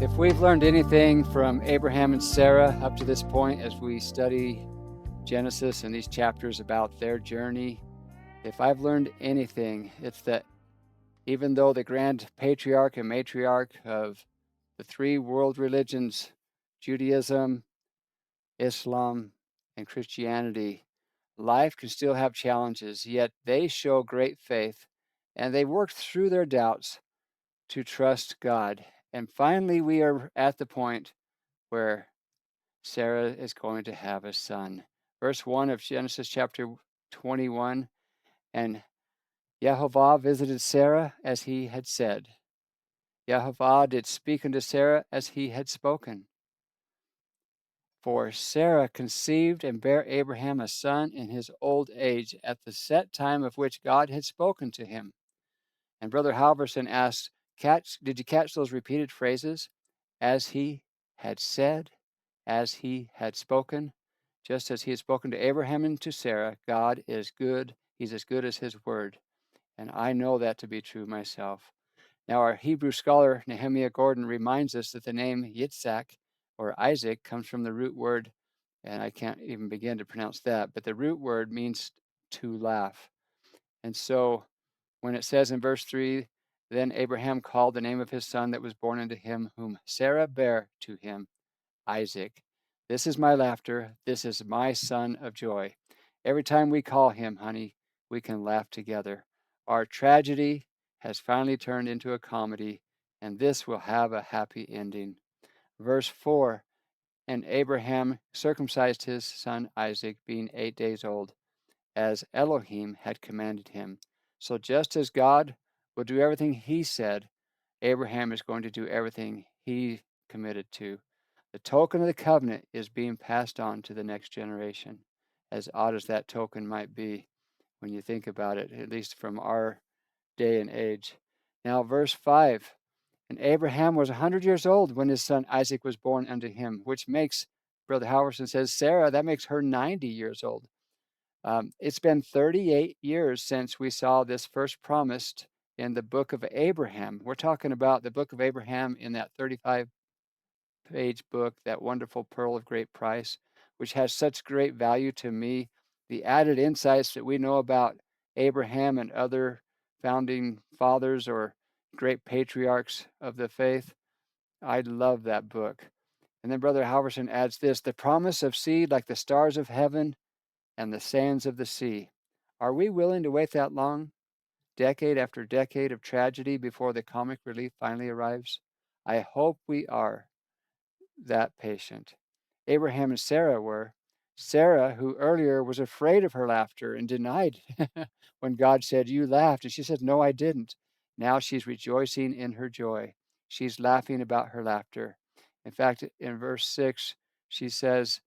If we've learned anything from Abraham and Sarah up to this point as we study Genesis and these chapters about their journey, if I've learned anything, it's that even though the grand patriarch and matriarch of the three world religions, Judaism, Islam, and Christianity, life can still have challenges, yet they show great faith and they work through their doubts to trust God. And finally, we are at the point where Sarah is going to have a son. Verse 1 of Genesis chapter 21, and Jehovah visited Sarah as he had said. Jehovah did speak unto Sarah as he had spoken. For Sarah conceived and bare Abraham a son in his old age at the set time of which God had spoken to him. And Brother Halverson asked, did you catch those repeated phrases? As he had said, as he had spoken, just as he had spoken to Abraham and to Sarah, God is good. He's as good as his word. And I know that to be true myself. Now, our Hebrew scholar, Nehemiah Gordon, reminds us that the name Yitzhak, or Isaac, comes from the root word, and I can't even begin to pronounce that, but the root word means to laugh. And so when it says in verse 3, then Abraham called the name of his son that was born unto him, whom Sarah bare to him, Isaac. This is my laughter. This is my son of joy. Every time we call him, honey, we can laugh together. Our tragedy has finally turned into a comedy, and this will have a happy ending. Verse 4, and Abraham circumcised his son Isaac, being 8 days old, as Elohim had commanded him. So just as God will do everything he said, Abraham is going to do everything he committed to. The token of the covenant is being passed on to the next generation, as odd as that token might be when you think about it, at least from our day and age. Now, verse 5, and Abraham was 100 years old when his son Isaac was born unto him, which makes, Brother Halverson says, Sarah, that makes her 90 years old. It's been 38 years since we saw this first promised in the book of Abraham. We're talking about the book of Abraham in that 35-page book, that wonderful pearl of great price, which has such great value to me. The added insights that we know about Abraham and other founding fathers or great patriarchs of the faith. I love that book. And then Brother Halverson adds this, the promise of seed like the stars of heaven and the sands of the sea. Are we willing to wait that long, decade after decade of tragedy before the comic relief finally arrives? I hope we are that patient. Abraham and Sarah were. Sarah, who earlier was afraid of her laughter and denied when God said, you laughed. And she said, no, I didn't. Now she's rejoicing in her joy. She's laughing about her laughter. In fact, in verse 6, she says,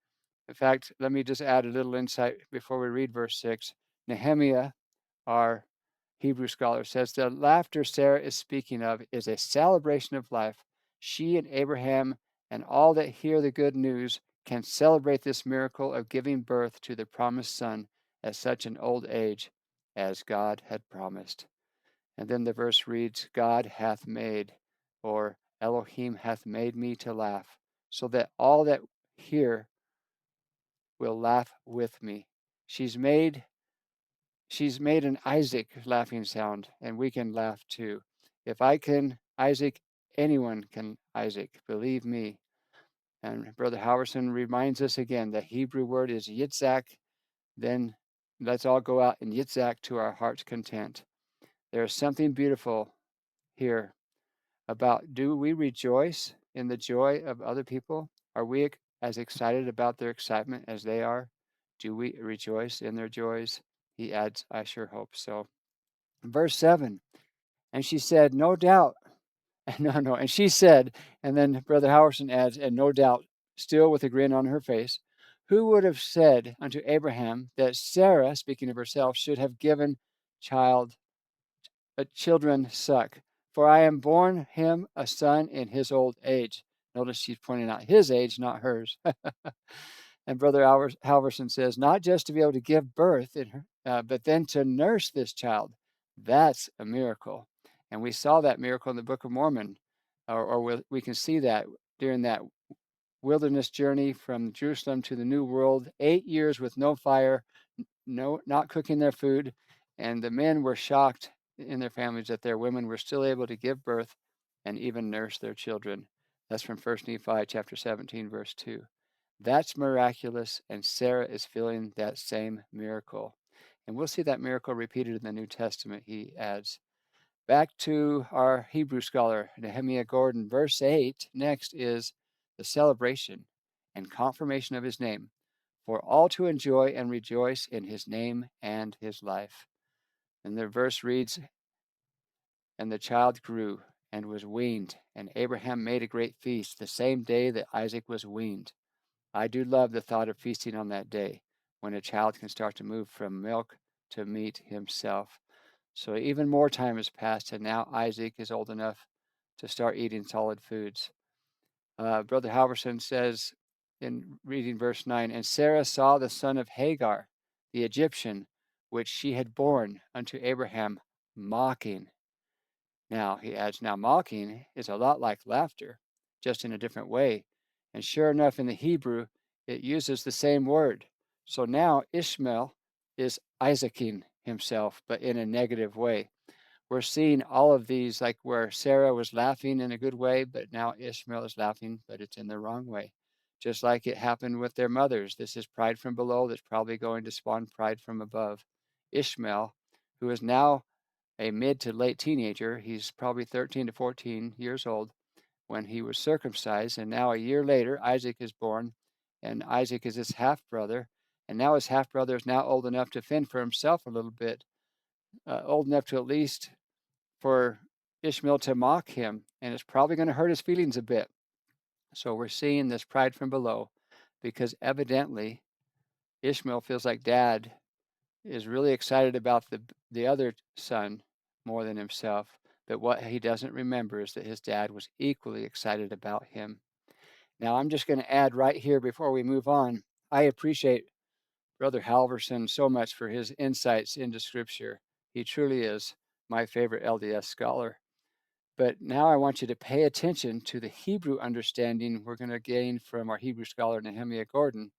in fact, let me just add a little insight before we read verse 6. Nehemiah, our Hebrew scholar, says the laughter Sarah is speaking of is a celebration of life. She and Abraham and all that hear the good news can celebrate this miracle of giving birth to the promised son at such an old age as God had promised. And then the verse reads, God hath made, or Elohim hath made me to laugh, so that all that hear will laugh with me. She's made an Isaac laughing sound, and we can laugh too. If I can Isaac, anyone can Isaac, believe me. And Brother Halverson reminds us again, the Hebrew word is Yitzhak. Then let's all go out and Yitzhak to our heart's content. There's something beautiful here about, do we rejoice in the joy of other people? Are we as excited about their excitement as they are? Do we rejoice in their joys? He adds, I sure hope so. Verse 7, and she said, no doubt No. And she said, and then Brother Howerson adds, and no doubt, still with a grin on her face, who would have said unto Abraham that Sarah, speaking of herself, should have given child children suck? For I am born him a son in his old age. Notice she's pointing out his age, not hers. And Brother Halverson says, not just to be able to give birth, but then to nurse this child. That's a miracle. And we saw that miracle in the Book of Mormon, or we can see that during that wilderness journey from Jerusalem to the New World, 8 years with no fire, not cooking their food. And the men were shocked in their families that their women were still able to give birth and even nurse their children. That's from 1 Nephi chapter 17, verse 2. That's miraculous, and Sarah is feeling that same miracle. And we'll see that miracle repeated in the New Testament, he adds. Back to our Hebrew scholar, Nehemiah Gordon. Verse 8 next is the celebration and confirmation of his name, for all to enjoy and rejoice in his name and his life. And the verse reads, and the child grew and was weaned, and Abraham made a great feast the same day that Isaac was weaned. I do love the thought of feasting on that day when a child can start to move from milk to meat himself. So even more time has passed, and now Isaac is old enough to start eating solid foods. Brother Halverson says in reading verse 9, and Sarah saw the son of Hagar, the Egyptian, which she had borne unto Abraham, mocking. Now, he adds, now mocking is a lot like laughter, just in a different way. And sure enough, in the Hebrew, it uses the same word. So now Ishmael is Isaacing himself, but in a negative way. We're seeing all of these, like where Sarah was laughing in a good way, but now Ishmael is laughing, but it's in the wrong way. Just like it happened with their mothers. This is pride from below that's probably going to spawn pride from above. Ishmael, who is now a mid to late teenager. He's probably 13 to 14 years old when he was circumcised. And now a year later, Isaac is born, and Isaac is his half brother. And now his half brother is now old enough to fend for himself a little bit, old enough to at least for Ishmael to mock him. And it's probably going to hurt his feelings a bit. So we're seeing this pride from below because evidently Ishmael feels like dad is really excited about the other son more than himself. But what he doesn't remember is that his dad was equally excited about him. Now, I'm just going to add right here before we move on. I appreciate Brother Halverson so much for his insights into Scripture. He truly is my favorite LDS scholar. But now I want you to pay attention to the Hebrew understanding we're going to gain from our Hebrew scholar Nehemiah Gordon,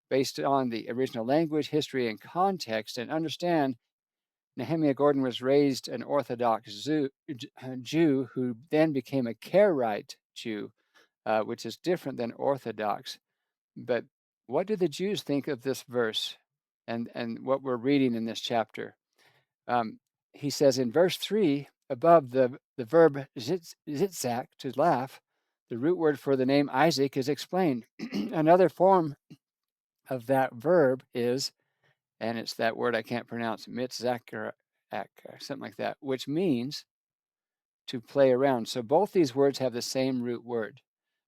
based on the original language, history, and context, and understand Nehemiah Gordon was raised an Orthodox Jew who then became a Karaite Jew, which is different than Orthodox. But what do the Jews think of this verse and what we're reading in this chapter? He says in verse 3, above the verb zitzak, to laugh, the root word for the name Isaac is explained. Another form of that verb is, and it's that word I can't pronounce, mitzakar, something like that, which means to play around. So both these words have the same root word,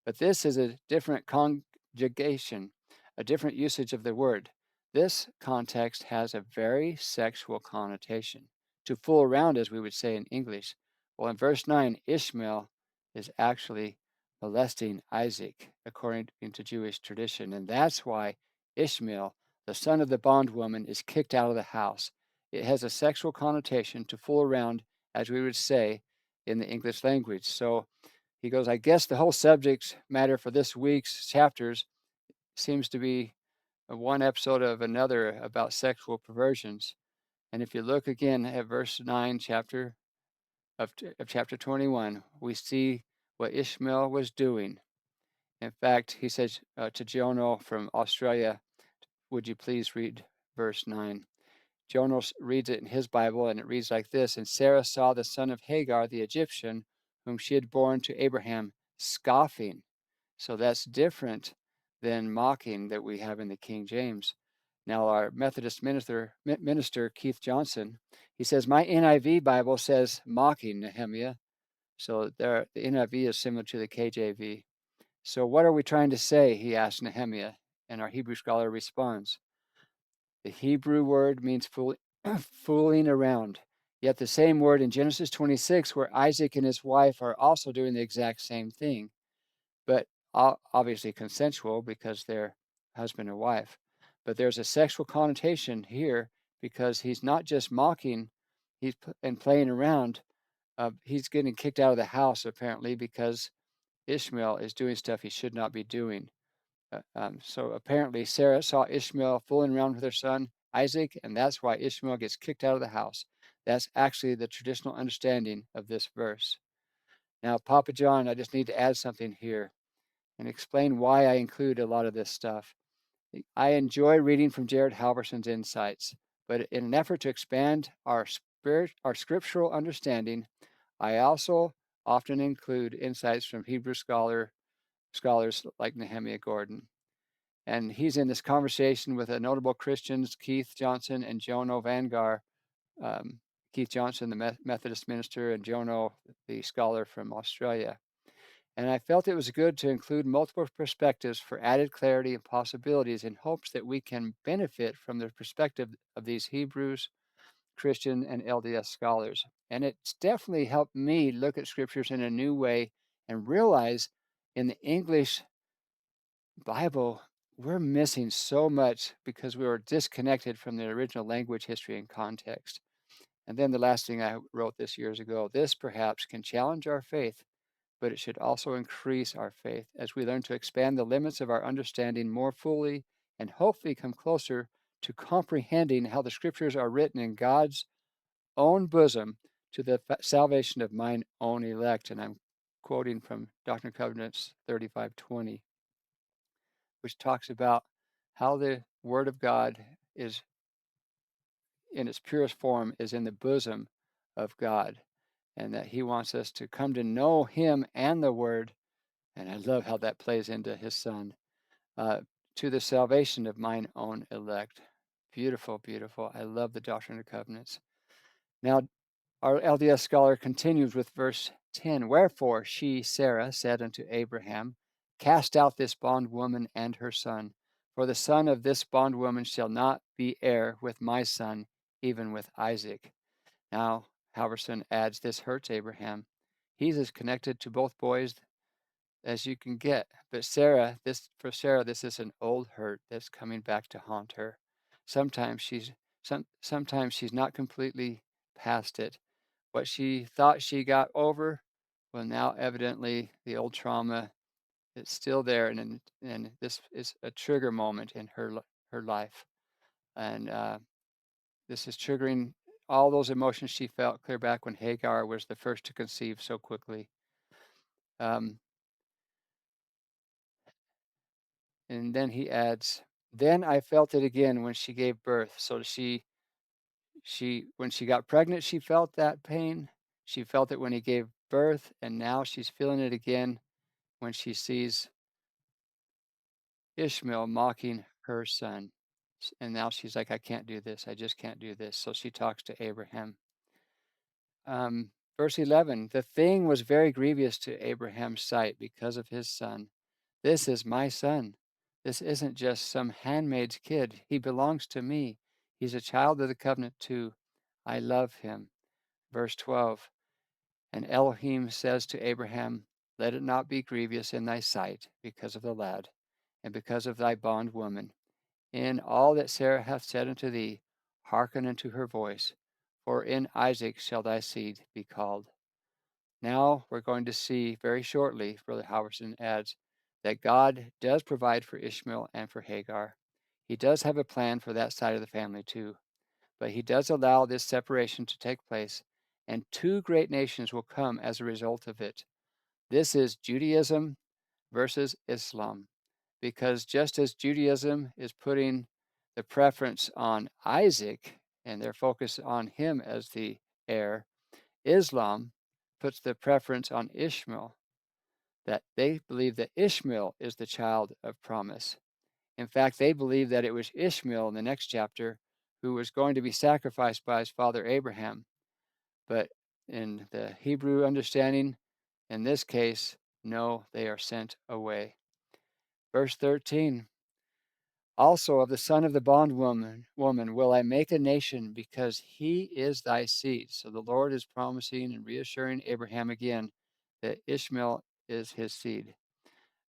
but this is a different conjugation, a different usage of the word. This context has a very sexual connotation. To fool around, as we would say in English. Well, in verse 9, Ishmael is actually molesting Isaac, according to Jewish tradition. And that's why Ishmael, the son of the bondwoman, is kicked out of the house. It has a sexual connotation to fool around, as we would say in the English language. So he goes, I guess the whole subject matter for this week's chapters seems to be one episode of another about sexual perversions. And if you look again at verse 9, chapter 21, we see what Ishmael was doing. In fact, he says to Jono from Australia, would you please read verse 9? Jonas reads it in his Bible, and it reads like this, and Sarah saw the son of Hagar, the Egyptian, whom she had borne to Abraham, scoffing. So that's different than mocking that we have in the King James. Now, our Methodist minister Keith Johnson, he says, my NIV Bible says mocking Nehemiah. So there, the NIV is similar to the KJV. So what are we trying to say? He asked Nehemiah, and our Hebrew scholar responds. The Hebrew word means fooling around. Yet the same word in Genesis 26, where Isaac and his wife are also doing the exact same thing, but obviously consensual because they're husband and wife. But there's a sexual connotation here because he's not just mocking, and playing around. He's getting kicked out of the house apparently because Ishmael is doing stuff he should not be doing. So apparently Sarah saw Ishmael fooling around with her son Isaac, and that's why Ishmael gets kicked out of the house. That's actually the traditional understanding of this verse. Now, Papa John, I just need to add something here and explain why I include a lot of this stuff. I enjoy reading from Jared Halverson's insights, but in an effort to expand our scriptural understanding, I also often include insights from Hebrew scholars like Nehemiah Gordon. And he's in this conversation with a notable Christians, Keith Johnson and Jono Vangar. Keith Johnson, the Methodist minister, and Jono, the scholar from Australia. And I felt it was good to include multiple perspectives for added clarity and possibilities in hopes that we can benefit from the perspective of these Hebrews, Christian, and LDS scholars. And it's definitely helped me look at scriptures in a new way and realize in the English Bible, we're missing so much because we were disconnected from the original language, history, and context. And then the last thing I wrote this years ago, this perhaps can challenge our faith, but it should also increase our faith as we learn to expand the limits of our understanding more fully and hopefully come closer to comprehending how the scriptures are written in God's own bosom to the salvation of mine own elect. And I'm quoting from Doctrine and Covenants 35:20, which talks about how the Word of God is in its purest form is in the bosom of God, and that He wants us to come to know Him and the Word. And I love how that plays into His Son, uh, to the salvation of mine own elect. Beautiful, beautiful. I love the Doctrine and Covenants. Now, our LDS scholar continues with verse 10. Wherefore she, Sarah, said unto Abraham, cast out this bondwoman and her son, for the son of this bondwoman shall not be heir with my son, even with Isaac. Now, Halverson adds, this hurts Abraham. He's as connected to both boys as you can get. But for Sarah, this is an old hurt that's coming back to haunt her. Sometimes she's not completely past it. What she thought she got over, well, now evidently the old trauma is still there, and this is a trigger moment in her life, and this is triggering all those emotions she felt clear back when Hagar was the first to conceive so quickly. Um, and then he adds, "Then I felt it again when she gave birth." So she when she got pregnant, she felt that pain. She felt it when he gave birth, and now she's feeling it again when she sees Ishmael mocking her son. And now she's like, I can't do this. I just can't do this. So she talks to Abraham. Verse 11, the thing was very grievous to Abraham's sight because of his son. This is my son. This isn't just some handmaid's kid. He belongs to me. He's a child of the covenant too. I love him. Verse 12, and Elohim says to Abraham, let it not be grievous in thy sight because of the lad, and because of thy bondwoman. In all that Sarah hath said unto thee, hearken unto her voice, for in Isaac shall thy seed be called. Now we're going to see very shortly, Brother Halverson adds, that God does provide for Ishmael and for Hagar. He does have a plan for that side of the family too, but he does allow this separation to take place, and two great nations will come as a result of it. This is Judaism versus Islam, because just as Judaism is putting the preference on Isaac and their focus on him as the heir, Islam puts the preference on Ishmael, that they believe that Ishmael is the child of promise. In fact, they believe that it was Ishmael in the next chapter who was going to be sacrificed by his father Abraham. But in the Hebrew understanding, In this case, no, they are sent away. Verse 13. Also of the son of the bondwoman will I make a nation, because he is thy seed. So the Lord is promising and reassuring Abraham again that Ishmael is his seed.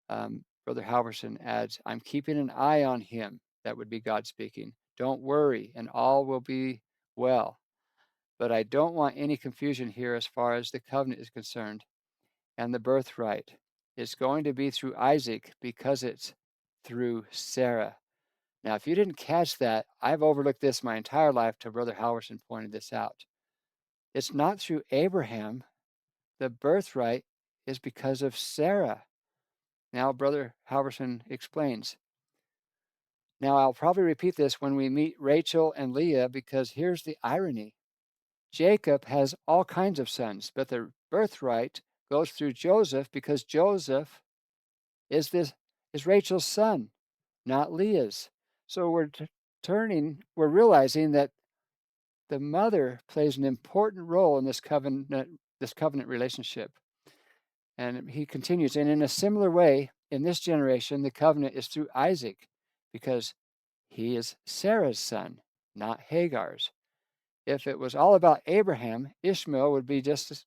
Brother Halverson adds, I'm keeping an eye on him. That would be God speaking. Don't worry, and all will be well. But I don't want any confusion here as far as the covenant is concerned and the birthright. It's going to be through Isaac because it's through Sarah. Now, if you didn't catch that, I've overlooked this my entire life till Brother Halverson pointed this out. It's not through Abraham. The birthright is because of Sarah. Now, Brother Halverson explains. Now, I'll probably repeat this when we meet Rachel and Leah, because here's the irony. Jacob has all kinds of sons, but the birthright goes through Joseph because Joseph is Rachel's son, not Leah's. So we're realizing that the mother plays an important role in this covenant relationship. And he continues, and in a similar way, in this generation, the covenant is through Isaac, because he is Sarah's son, not Hagar's. If it was all about Abraham, Ishmael would be just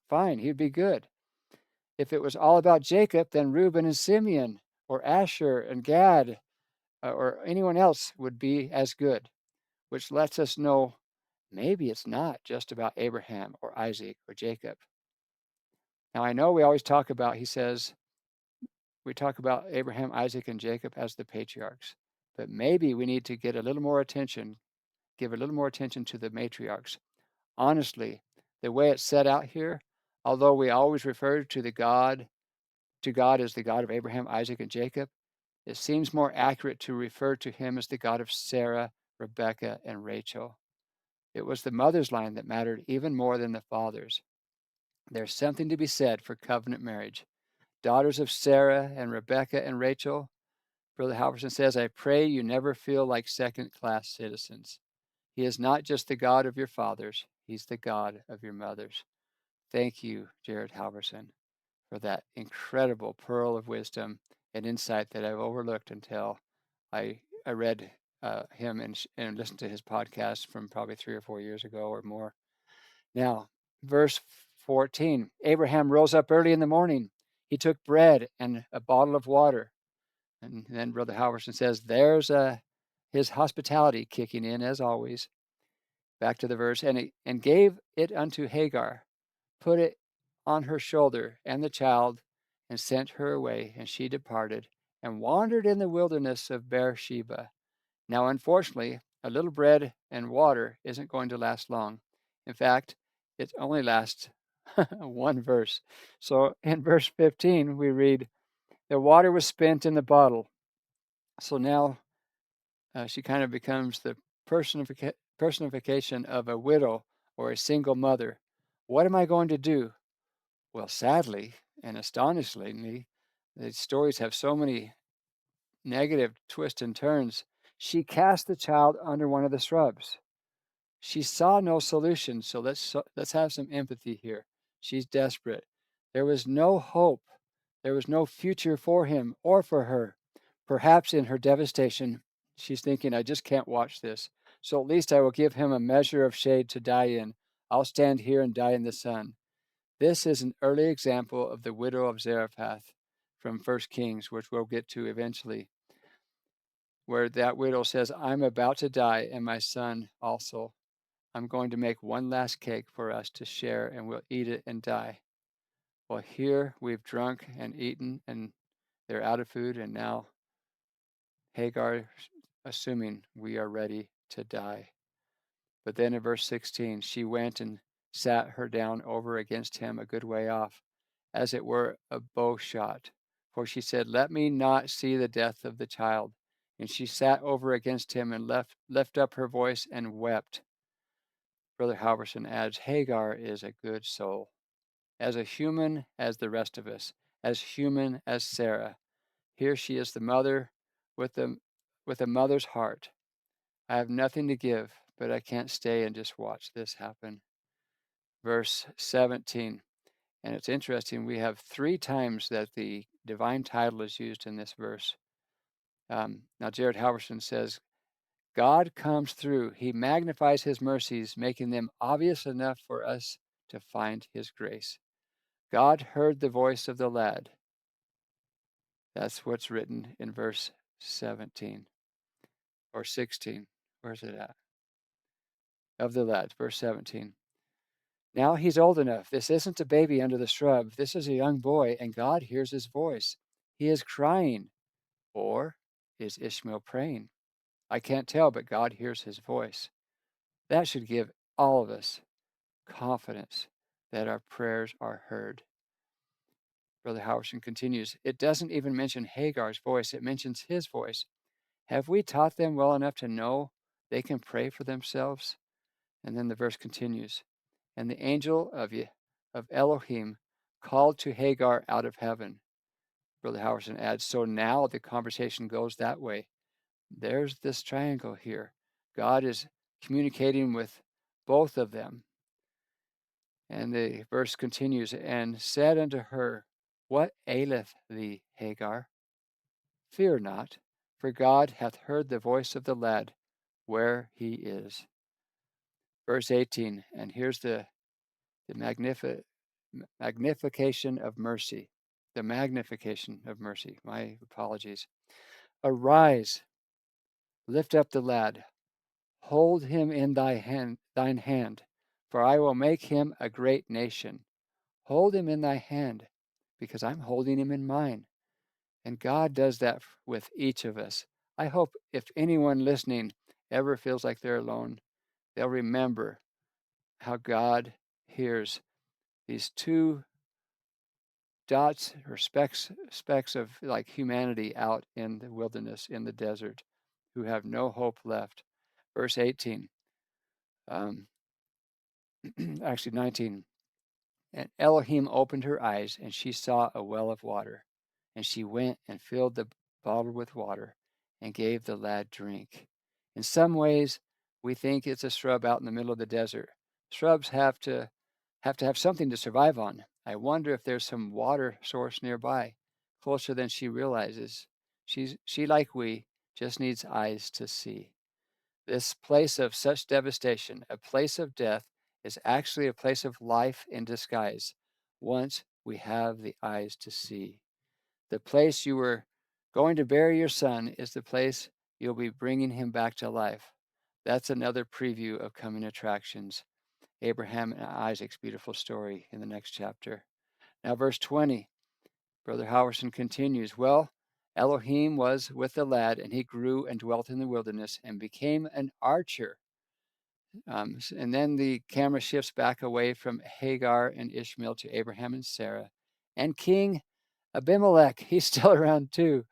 fine. He'd be good. If it was all about Jacob, then Reuben and Simeon, or Asher and Gad, or anyone else would be as good, which lets us know maybe it's not just about Abraham or Isaac or Jacob. Now, I know we always talk about, he says, we talk about Abraham, Isaac, and Jacob as the patriarchs, but maybe we need to give a little more attention to the matriarchs. Honestly, the way it's set out here, although we always refer to God as the God of Abraham, Isaac, and Jacob, it seems more accurate to refer to him as the God of Sarah, Rebekah, and Rachel. It was the mother's line that mattered even more than the father's. There's something to be said for covenant marriage. Daughters of Sarah and Rebekah and Rachel, Brother Halverson says, I pray you never feel like second-class citizens. He is not just the God of your fathers, he's the God of your mothers. Thank you, Jared Halverson, for that incredible pearl of wisdom and insight that I've overlooked until I read him and listened to his podcast from probably 3 or 4 years ago or more. Now, verse 14, Abraham rose up early in the morning. He took bread and a bottle of water. And then Brother Halverson says, there's his hospitality kicking in as always. Back to the verse, and gave it unto Hagar, put it on her shoulder and the child, and sent her away. And she departed and wandered in the wilderness of Beersheba. Now, unfortunately, a little bread and water isn't going to last long. In fact, it only lasts one verse. So in verse 15, we read, the water was spent in the bottle. So now she kind of becomes the personification of a widow or a single mother. What am I going to do? Well, sadly and astonishingly, the stories have so many negative twists and turns. She cast the child under one of the shrubs. She saw no solution, so let's have some empathy here. She's desperate. There was no hope. There was no future for him or for her. Perhaps in her devastation, she's thinking, I just can't watch this. So at least I will give him a measure of shade to die in. I'll stand here and die in the sun. This is an early example of the widow of Zarephath from 1 Kings, which we'll get to eventually, where that widow says, I'm about to die, and my son also. I'm going to make one last cake for us to share, and we'll eat it and die. Well, here we've drunk and eaten, and they're out of food, and now Hagar, assuming we are ready to die. But then in verse 16, she went and sat her down over against him a good way off, as it were a bow shot. For she said, let me not see the death of the child. And she sat over against him and left up her voice and wept. Brother Halverson adds, Hagar is a good soul, as a human as the rest of us, as human as Sarah. Here she is, the mother with a mother's heart. I have nothing to give, but I can't stay and just watch this happen. Verse 17, And it's interesting, we have 3 times that the divine title is used in this verse. Now, Jared Halverson says, God comes through. He magnifies his mercies, making them obvious enough for us to find his grace. God heard the voice of the lad. That's what's written in verse 17 or 16. Where's it at? Of the lad, verse 17. Now he's old enough. This isn't a baby under the shrub. This is a young boy, and God hears his voice. He is crying. Or is Ishmael praying? I can't tell, but God hears his voice. That should give all of us confidence that our prayers are heard. Brother Howerson continues, it doesn't even mention Hagar's voice, it mentions his voice. Have we taught them well enough to know they can pray for themselves? And then the verse continues, and the angel of Elohim called to Hagar out of heaven. Brother Howerson adds, so now the conversation goes that way. There's this triangle here. God is communicating with both of them. And the verse continues, and said unto her, what aileth thee, Hagar? Fear not, for God hath heard the voice of the lad where he is. Verse 18, and here's the magnification of mercy. The magnification of mercy. My apologies. Arise, lift up the lad, hold him in thine hand, for I will make him a great nation. Hold him in thy hand, because I'm holding him in mine. And God does that with each of us. I hope if anyone listening ever feels like they're alone, they'll remember how God hears these 2 dots or specks of like humanity out in the wilderness, in the desert, who have no hope left. Verse 18, actually 19. And Elohim opened her eyes, and she saw a well of water. And she went and filled the bottle with water and gave the lad drink. In some ways, we think it's a shrub out in the middle of the desert. Shrubs have to have something to survive on. I wonder if there's some water source nearby, closer than she realizes. She like we just needs eyes to see. This place of such devastation, a place of death, is actually a place of life in disguise once we have the eyes to see. The place you were going to bury your son is the place you'll be bringing him back to life. That's another preview of coming attractions. Abraham and Isaac's beautiful story in the next chapter. Now, verse 20, Brother Howerson continues, well, Elohim was with the lad, and he grew and dwelt in the wilderness and became an archer. And then the camera shifts back away from Hagar and Ishmael to Abraham and Sarah. And King Abimelech, he's still around too.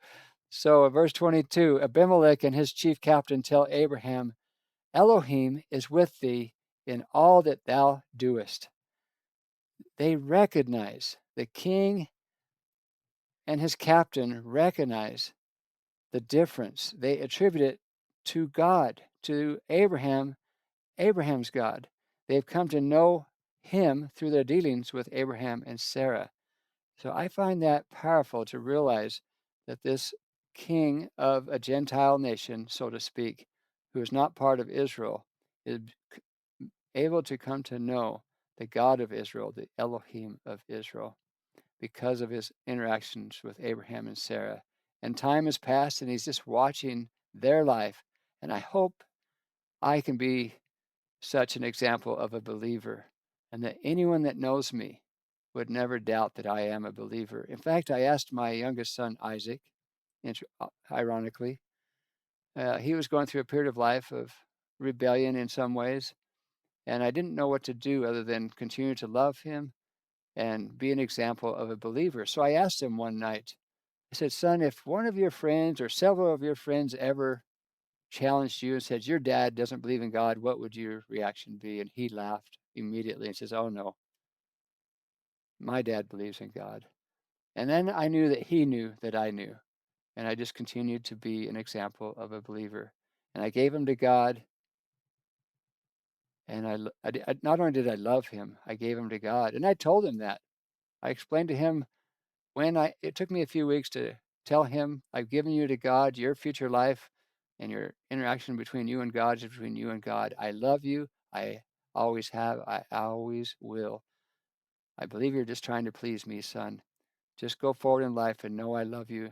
So, verse 22, Abimelech and his chief captain tell Abraham, Elohim is with thee in all that thou doest. They recognize, the king and his captain recognize the difference. They attribute it to God, to Abraham, Abraham's God. They've come to know him through their dealings with Abraham and Sarah. So I find that powerful to realize that this king of a Gentile nation, so to speak, who is not part of Israel, is able to come to know the God of Israel, the Elohim of Israel, because of his interactions with Abraham and Sarah. And time has passed, and he's just watching their life. And I hope I can be such an example of a believer, and that anyone that knows me would never doubt that I am a believer. In fact, I asked my youngest son, Isaac, ironically, he was going through a period of life of rebellion in some ways, and I didn't know what to do other than continue to love him and be an example of a believer. So I asked him one night, I said, son, if one of your friends or several of your friends ever challenged you and said, your dad doesn't believe in God, what would your reaction be? And he laughed immediately and says, oh no, my dad believes in God. And then I knew that he knew that I knew. And I just continued to be an example of a believer. And I gave him to God. And not only did I love him, I gave him to God. And I told him that. I explained to him it took me a few weeks to tell him, I've given you to God, your future life and your interaction between you and God is between you and God. I love you. I always have. I always will. I believe you're just trying to please me, son. Just go forward in life and know I love you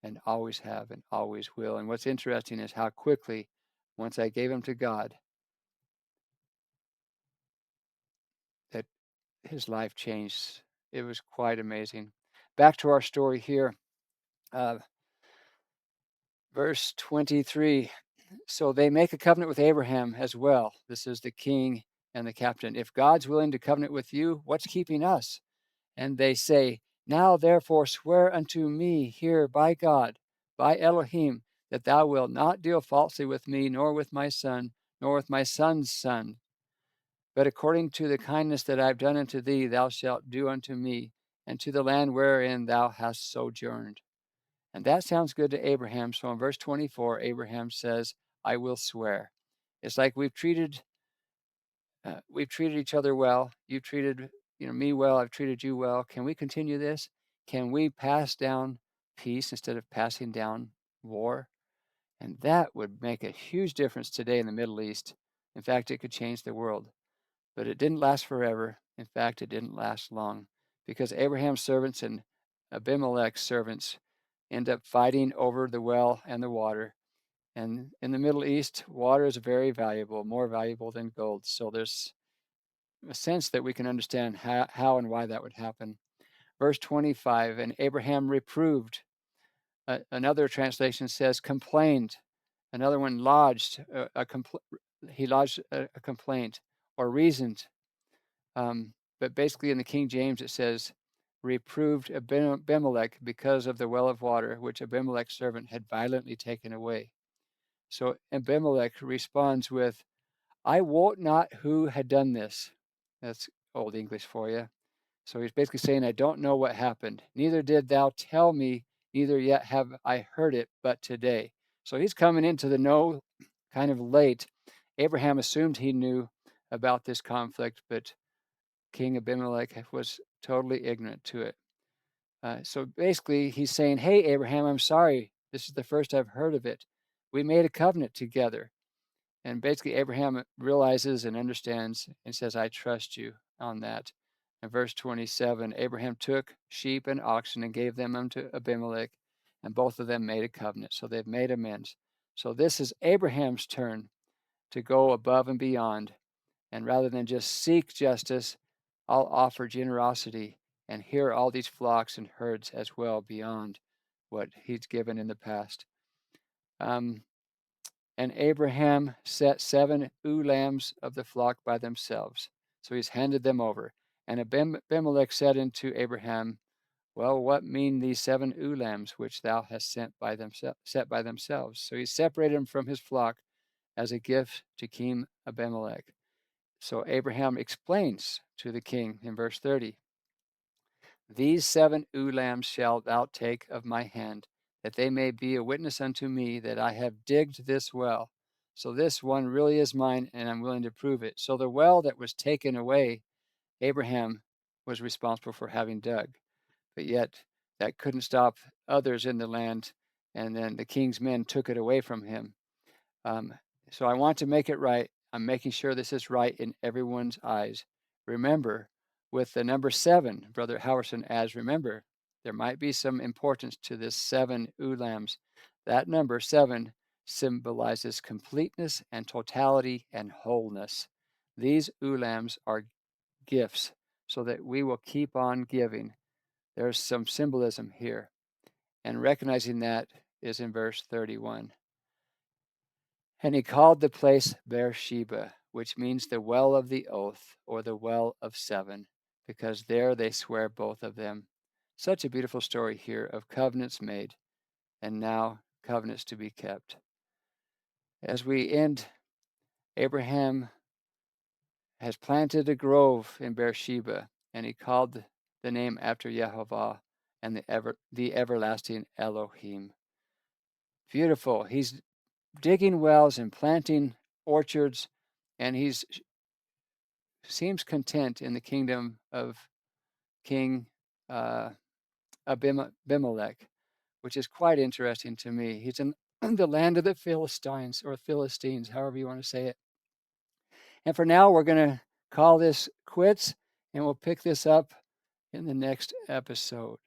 and always have and always will. And what's interesting is how quickly, once I gave him to God, that his life changed. It was quite amazing. Back to our story here, uh, verse 23. So they make a covenant with Abraham as well. This is the king and the captain. If God's willing to covenant with you, what's keeping us? And they say, now therefore swear unto me here by God, by Elohim, that thou wilt not deal falsely with me, nor with my son, nor with my son's son. But according to the kindness that I have done unto thee, thou shalt do unto me, and to the land wherein thou hast sojourned. And that sounds good to Abraham. So in verse 24, Abraham says, I will swear. It's like we've treated each other well. You've treated me well. I've treated you well. Can we continue this? Can we pass down peace instead of passing down war? And that would make a huge difference today in the Middle East. In fact, it could change the world. But it didn't last forever. In fact, it didn't last long because Abraham's servants and Abimelech's servants end up fighting over the well and the water. And in the Middle East, water is very valuable, more valuable than gold. So there's a sense that we can understand how and why that would happen. Verse 25, and Abraham reproved. Another translation says complained. Another one lodged he lodged a complaint or reasoned. But basically in the King James it says reproved Abimelech because of the well of water which Abimelech's servant had violently taken away. So Abimelech responds with, I wot not who had done this. That's Old English for you. So he's basically saying, I don't know what happened. Neither did thou tell me, neither yet have I heard it, but today. So he's coming into the know kind of late. Abraham assumed he knew about this conflict, but King Abimelech was totally ignorant to it. So basically, he's saying, hey, Abraham, I'm sorry. This is the first I've heard of it. We made a covenant together. And basically, Abraham realizes and understands and says, I trust you on that. In verse 27, Abraham took sheep and oxen and gave them unto Abimelech, and both of them made a covenant. So they've made amends. So this is Abraham's turn to go above and beyond. And rather than just seek justice, I'll offer generosity and hear all these flocks and herds as well beyond what he's given in the past. And Abraham set 7 ewe lambs of the flock by themselves. So he's handed them over. And Abimelech said unto Abraham, well, what mean these 7 ewe lambs which thou hast set by themselves? So he separated them from his flock as a gift to King Abimelech. So Abraham explains to the king in verse 30, these 7 ewe lambs shalt thou take of my hand, that they may be a witness unto me that I have digged this well. So this one really is mine, and I'm willing to prove it. So the well that was taken away, Abraham was responsible for having dug. But yet that couldn't stop others in the land, and then the king's men took it away from him. So I want to make it right. I'm making sure this is right in everyone's eyes. Remember, with the number 7, Brother Howerson adds, remember, there might be some importance to this 7 ewe lambs. That number 7 symbolizes completeness and totality and wholeness. These ewe lambs are gifts so that we will keep on giving. There's some symbolism here. And recognizing that is in verse 31. And he called the place Beersheba, which means the well of the oath, or the well of 7, because there they swear both of them. Such a beautiful story here of covenants made, and now covenants to be kept. As we end, Abraham has planted a grove in Beersheba, and he called the name after Yehovah and the everlasting Elohim. Beautiful. He's digging wells and planting orchards, and he's seems content in the kingdom of King uh, Abimelech, which is quite interesting to me. He's in the land of the Philistines, or Philistines, however you want to say it. And for now, we're going to call this quits, and we'll pick this up in the next episode.